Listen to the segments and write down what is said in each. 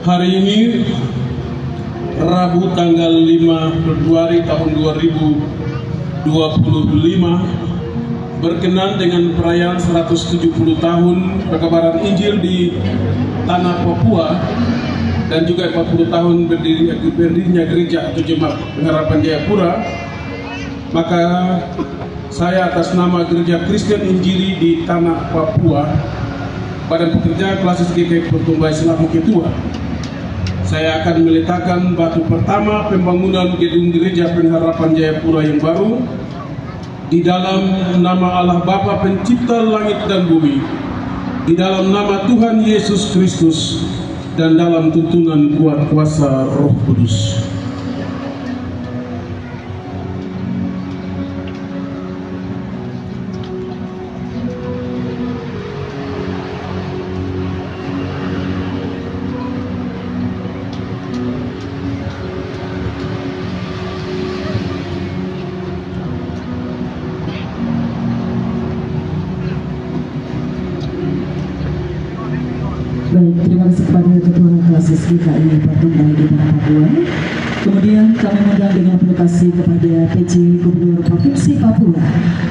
Hari ini Rabu tanggal 5 Februari tahun 2025 berkenan dengan perayaan 170 tahun perkabaran Injil di tanah Papua dan juga 40 tahun berdirinya gereja atau Jemaat Pengharapan Jayapura. Maka saya atas nama Gereja Kristen Injili di tanah Papua, Badan Pekerja Klasis GKI Pertumbuhan Islam Ketua, saya akan meletakkan batu pertama pembangunan gedung Gereja Pengharapan Jayapura yang baru di dalam nama Allah Bapa Pencipta langit dan bumi, di dalam nama Tuhan Yesus Kristus, dan dalam tuntunan kuat kuasa Roh Kudus. Baik, terima kasih kepada Ketua Klasis GKI Pertumbuhan di tanah Papua. Kemudian kami mengundang dengan penuh kasih kepada PJ Gubernur Provinsi Papua,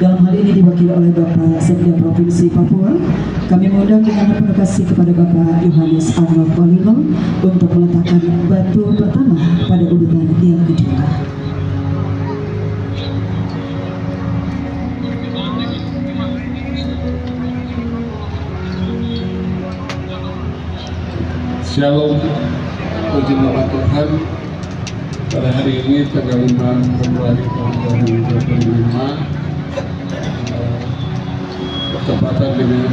dalam hal ini diwakili oleh Bapak Sekda Provinsi Papua. Kami mengundang dengan penuh kasih kepada Bapak Yohanes Anwar Walilo untuk meletakkan batu pertama pada urutan yang kedua. Shalom, puji nama Tuhan. Pada hari ini tanggal 5 Februari tahun 2025 bertepatan dengan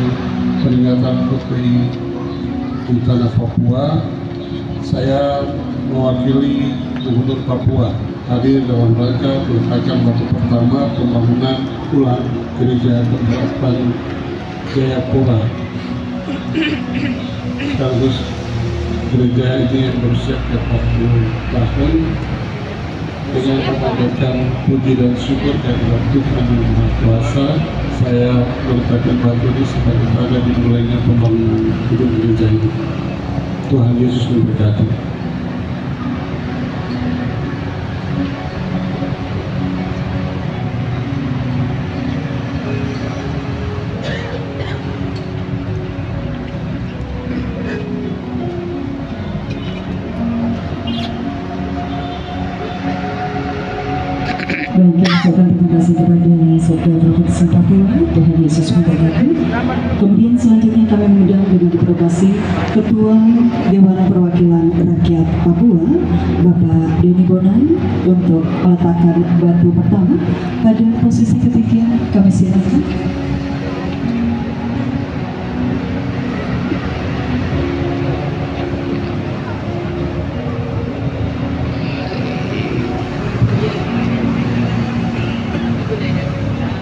peringatan Putri di tanah Papua, saya mewakili Gubernur Papua hadir dalam rangka meletakkan batu pertama pembangunan ulang Gereja Pengharapan Jayapura. Sekaligus gereja ini yang berusia 40 tahun, dengan memanjatkan puji dan syukur kepada Tuhan Yang Maha Kuasa, saya meletakkan batu ini sebagai tanda dimulainya pembangunan gedung gereja ini. Tuhan Yesus memberkati. Baik, kami ucapkan terima kasih kepada Sekda Provinsi Papua, Tuhan Yesus memberkati. Kemudian selanjutnya kami mengundang dengan penuh kasih Ketua Dewan Perwakilan Rakyat Papua, Bapak Denny Bonai, untuk meletakkan batu pertama pada posisi ketiga. Kami silakan.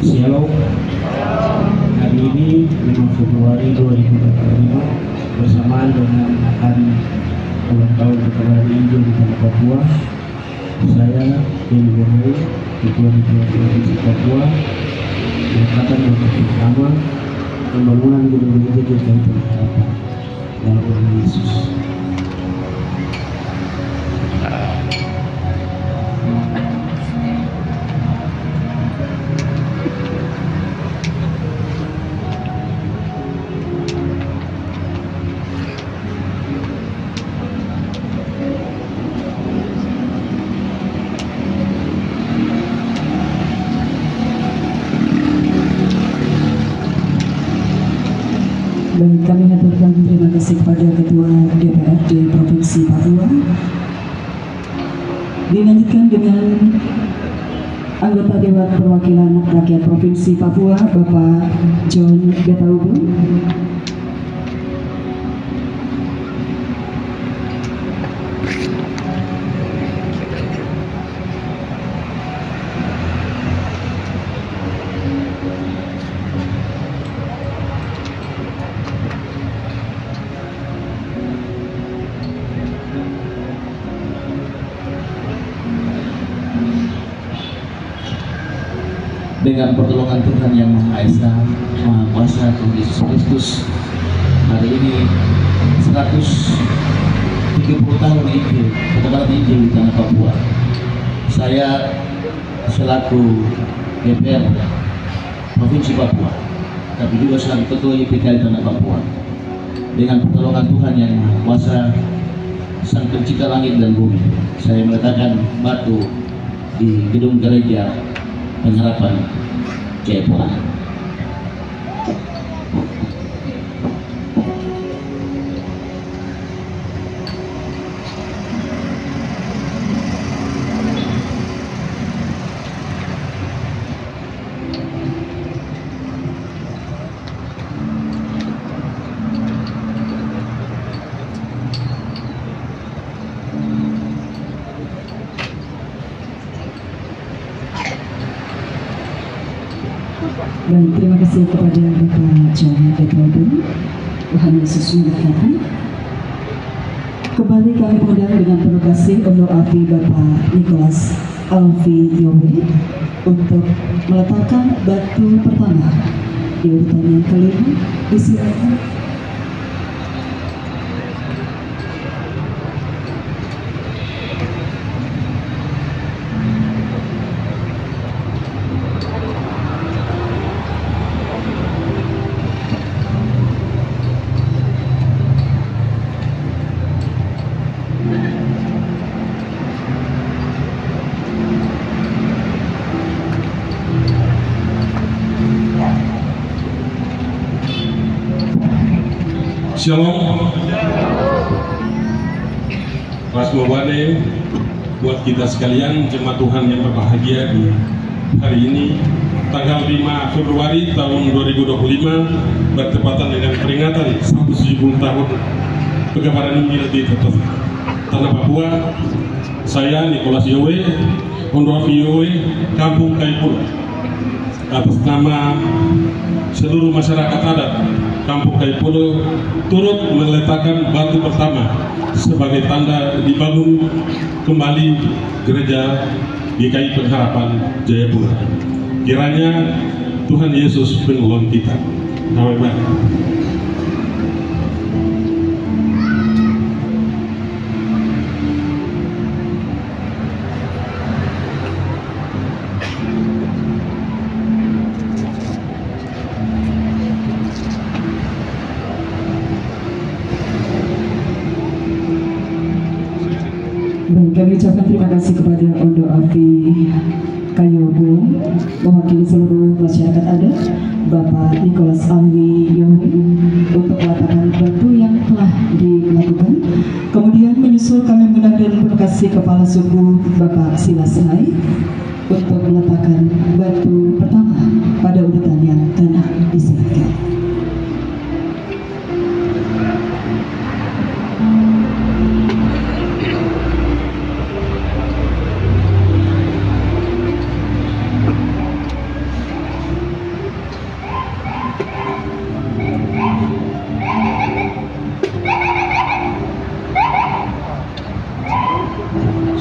Shalom. Hari ini 5 Februari 2025 bersamaan dengan hari ulang tahun perkabaran Injil di tanah Papua, saya Denny Bonai, Ketua DPRD Provinsi Papua, meletakkan batu pertama pembangunan gedung gereja GKI Pengharapan dalam nama Yesus. Baik, kami haturkan terima kasih kepada Ketua DPRD Provinsi Papua. Dilanjutkan dengan anggota Dewan Perwakilan Rakyat Provinsi Papua, Bapak John Betaubu. Dengan pertolongan Tuhan Yang Maha Esa, Maha Kuasa, Tuhan Yesus Kristus, hari ini 170 30 tahun Injil, perkabaran Injil di tanah Papua. Saya selaku DPR Provinsi Papua, tapi juga selaku Ketua YPK di tanah Papua. Dengan pertolongan Tuhan yang Maha Kuasa, Sang Pencipta langit dan bumi, saya meletakkan batu di gedung gereja Pengharapan Jayapura. Baik, terima kasih kepada Bapak John Depodo. Tuhan Yesus memberkati. Kembali kami mengundang dengan penuh kasih untuk Alfi Bapak Nicholas Alfi Yowe untuk meletakkan batu pertama di urutan yang kelima. Disilakan. Shalom. Ras Mobane buat kita sekalian, jemaat Tuhan yang berbahagia di hari ini tanggal 5 Februari tahun 2025 bertepatan dengan peringatan 170 tahun Perkabaran Injil di tanah Papua. Saya Nicholas Yowe, Ondoafi Yowe, Kampung Kaipula, atas nama seluruh masyarakat adat Kampung Kaipula turut meletakkan batu pertama sebagai tanda dibangun kembali gereja GKI Pengharapan Jayapura. Kiranya Tuhan Yesus menolong kita. Amin. Baik, kami ucapkan terima kasih kepada Ondo Alfi Kayobo, mewakili seluruh masyarakat adat, Bapak Nicholas Alwi Yowi, untuk meletakkan batu yang telah dilakukan. Kemudian menyusul kami mengundang dan penuh kasih Kepala Suku Bapak Silas Senai untuk meletakkan batu pertama pada urutan yang keenam. Disilakan.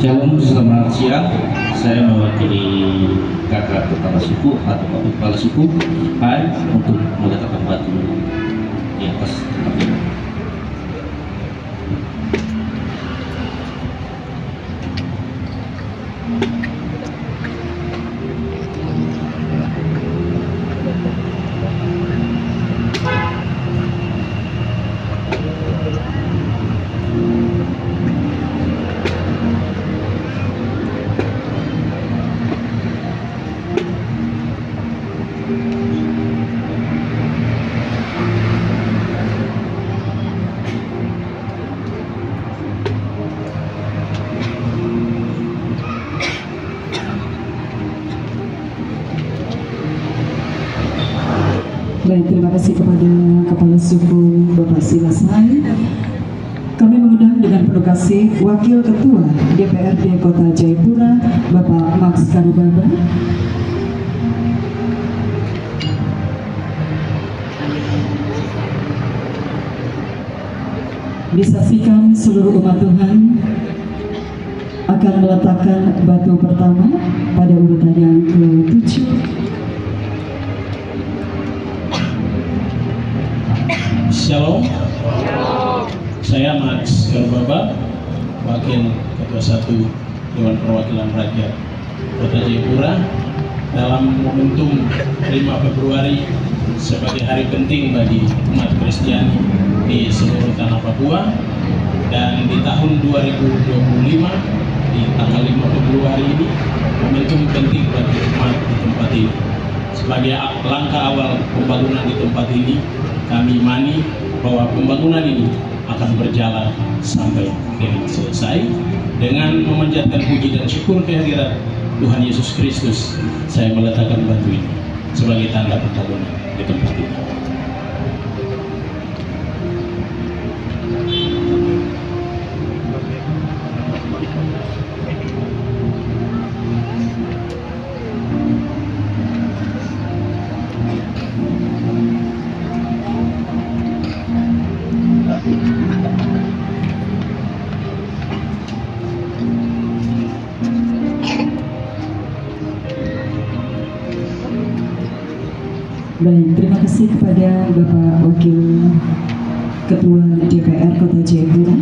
Shalom, selamat siang. Saya mewakili kakak kepala suku atau bapak kepala suku untuk meletakkan batu di atas tempat ini. Baik, terima kasih kepada Kepala Suku Bapak Silas Senai. Kami mengundang dengan penuh kasih Wakil Ketua DPRD Kota Jayapura, Bapak Max Karubaba. Disaksikan seluruh umat Tuhan akan meletakkan batu pertama pada urutan yang ke-7. Shalom. Saya Max Karubaba, Wakil Ketua 1 Dewan Perwakilan Rakyat Kota Jayapura dalam momentum 5 Februari sebagai hari penting bagi umat Kristiani di seluruh tanah Papua, dan di tahun 2025 di tanggal 5 Februari ini momentum penting bagi umat di tempat ini. Sebagai langkah awal pembangunan di tempat ini, kami imani bahwa pembangunan ini akan berjalan sampai dengan selesai dengan memanjatkan puji dan syukur kehadirat Tuhan Yesus Kristus. Saya meletakkan batu ini sebagai tanda pembangunan di tempat ini. Baik, terima kasih kepada Bapak Wakil Ketua DPR Kota Jayapura,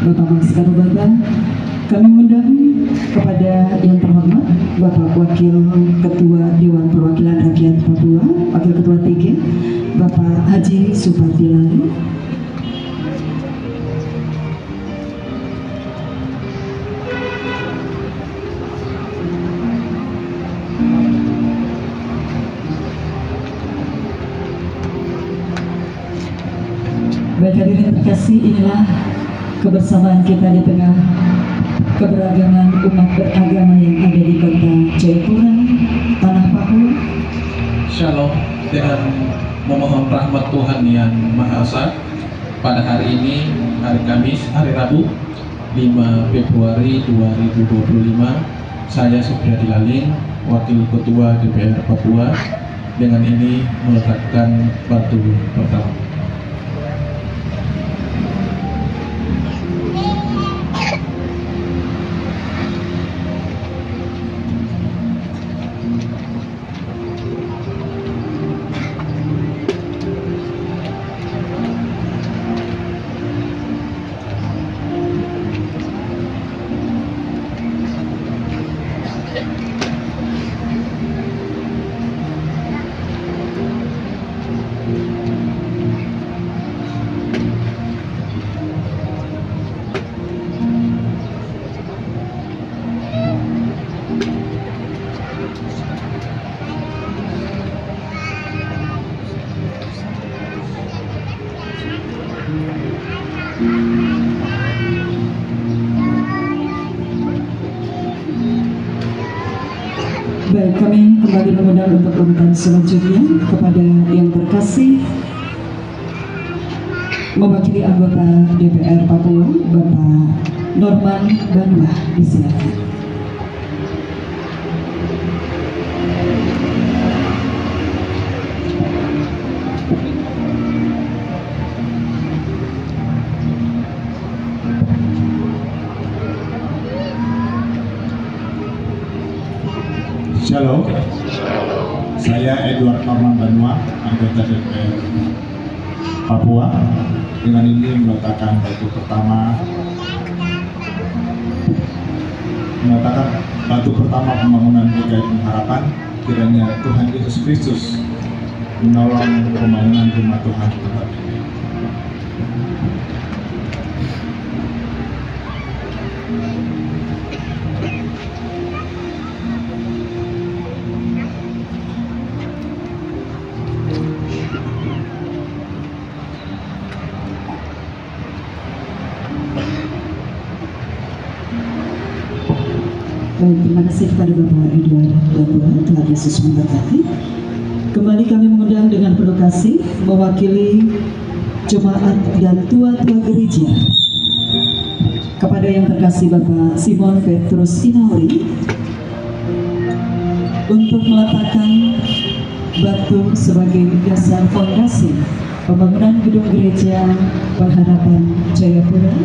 Bapak Mas Karubaba. Kami mengundang kepada yang terhormat Bapak Wakil Ketua Dewan Perwakilan Rakyat Papua, Wakil Ketua 3, Bapak Haji Supardi Lalu. Baik hadirin terkasih, inilah kebersamaan kita di tengah keberagaman umat beragama yang ada di Kota Jayapura, Tanah Papua. Shalom, dengan memohon rahmat Tuhan yang Maha Esa, pada hari ini, hari Kamis, hari Rabu, 5 Februari 2025, saya Supriyadi Laling, Wakil Ketua DPR Papua, dengan ini meletakkan batu pertama. Baik, kami kembali mengundang untuk urutan selanjutnya kepada yang terkasih mewakili anggota DPR Papua, Bapak Norman Banua, disilakan. Shalom, saya Edward Norman Banua, anggota DPR Papua. Dengan ini meletakkan batu pertama pembangunan GKI Harapan. Kiranya Tuhan Yesus Kristus menolong pembangunan rumah Tuhan tempat ini. Baik, terima kasih kepada Bapak Edward Banua, Tuhan Yesus memberkati. Kembali kami mengundang dengan penuh kasih mewakili jemaat dan tua-tua gereja kepada yang terkasih Bapak Simon Petrus Inauri untuk meletakkan batu sebagai dasar fondasi pembangunan gedung gereja Pengharapan Jayapura.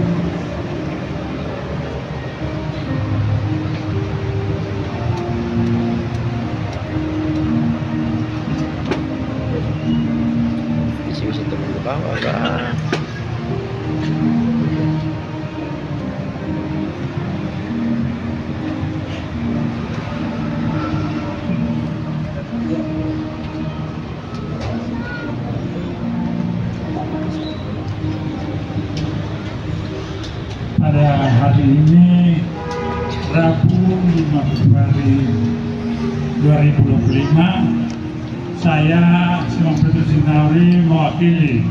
ini Rabu 5 Februari 2025, saya Simon Petrus Sinauri mewakili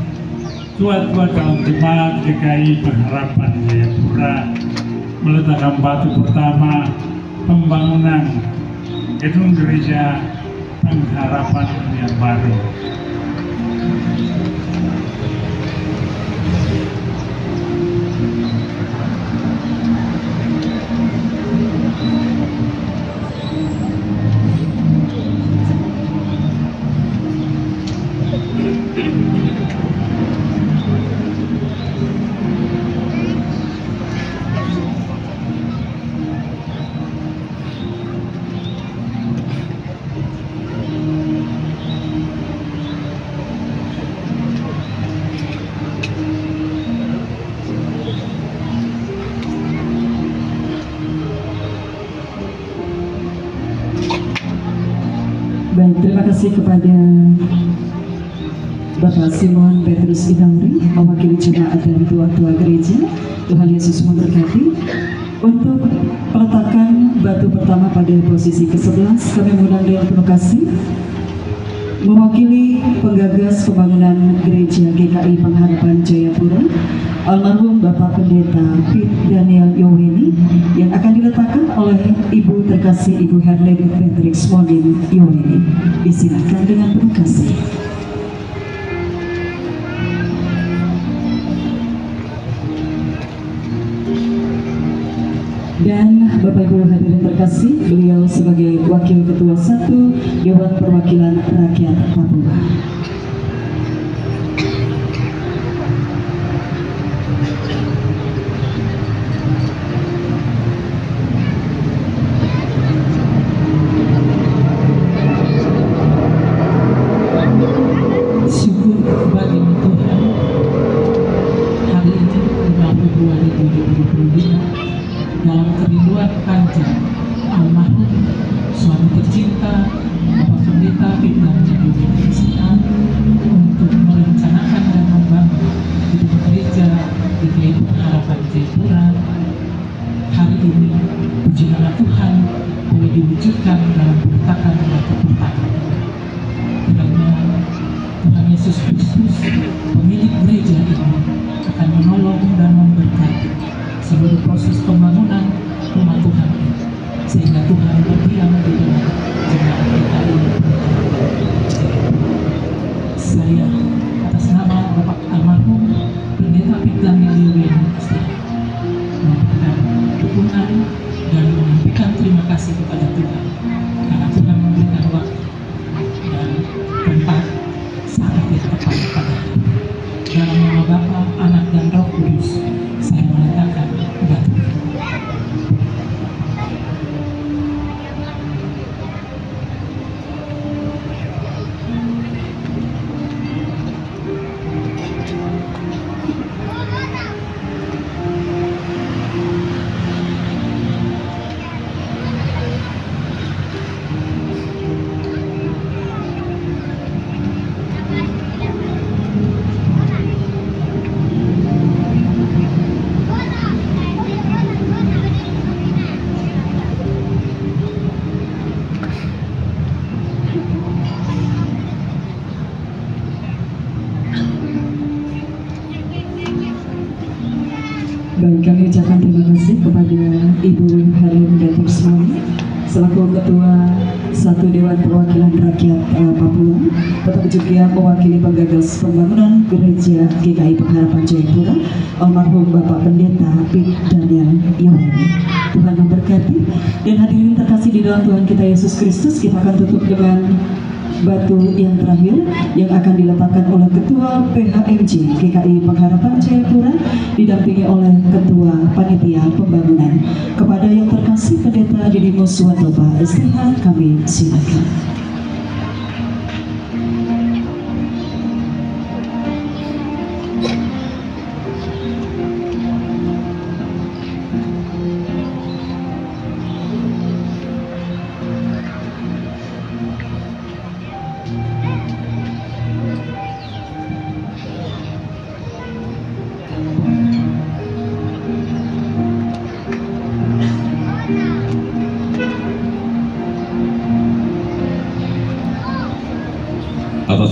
Ketua Calon Jemaat GKI Pengharapan Jayapura meletakkan batu pertama pembangunan gedung gereja Pengharapan yang baru. Baik, terima kasih kepada Bapak Simon Petrus Sinauri mewakili jemaat dari tua-tua gereja. Tuhan Yesus memberkati. Untuk peletakan batu pertama pada posisi ke-11, kami mengundang dengan penuh kasih mewakili penggagas pembangunan gereja GKI Pengharapan Jayapura, almarhum Bapak Pendeta Pit Daniel Yoweni, yang akan diletakkan oleh Ibu terkasih Ibu Herlin Patrick Smolin Yoweni. Disilakan dengan penuh kasih. Dan Bapak Ibu hadirin terkasih, beliau sebagai Wakil Ketua 1 Dewan Perwakilan Rakyat Papua. Syukur bagi Tuhan, hari ini 5 Februari 2025, dalam kerinduan panjang almarhum suami tercinta Bapak Pendeta Pit Daniel Yoweni untuk merencanakan dan membangun gedung gereja GKI Pengharapan Jayapura. Hari ini puji nama Tuhan boleh diwujudkan dalam peletakan batu pertama. Kiranya Tuhan Yesus Kristus, pemilik gereja ini, akan menolong dan memberkati seluruh proses pembangunan rumah Tuhan ini, sehingga Tuhan berdiam di dalam jemaat kita ini. Saya atas nama Bapak almarhum Pendeta Pit Daniel Yoweni memberikan dukungan dan menyampaikan terima kasih kepada Tuhan karena Tuhan memberikan waktu dan tempat saat yang tepat pada dalam nama Bapa, Anak dan Roh Kudus. Saya meletakkan batu. Baik, kami ucapkan terima kasih kepada Ibu Herlin Patrick Smolin selaku Ketua 1 Dewan Perwakilan Rakyat Papua, tetap juga mewakili penggagas pembangunan gereja GKI Pengharapan Jayapura, almarhum Bapak Pendeta Pit Daniel Yoweni. Tuhan memberkati. Dan hadirin terkasih di dalam Tuhan kita Yesus Kristus, kita akan tutup dengan batu yang terakhir yang akan diletakkan oleh Ketua PHMJ GKI Pengharapan Jayapura didampingi oleh Ketua Panitia Pembangunan. Kepada yang terkasih Pendeta Didimus Wantoba STH, kami silakan.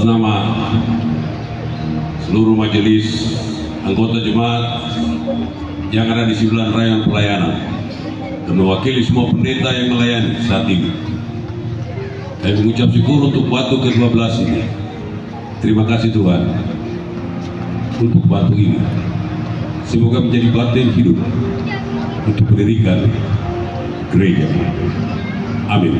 atas nama seluruh majelis anggota jemaat yang ada di 9 rayon pelayanan dan mewakili semua pendeta yang melayani saat ini, saya mengucap syukur untuk batu ke-12 ini. Terima kasih Tuhan untuk batu ini. Semoga menjadi batu yang hidup untuk mendirikan gereja. Amin.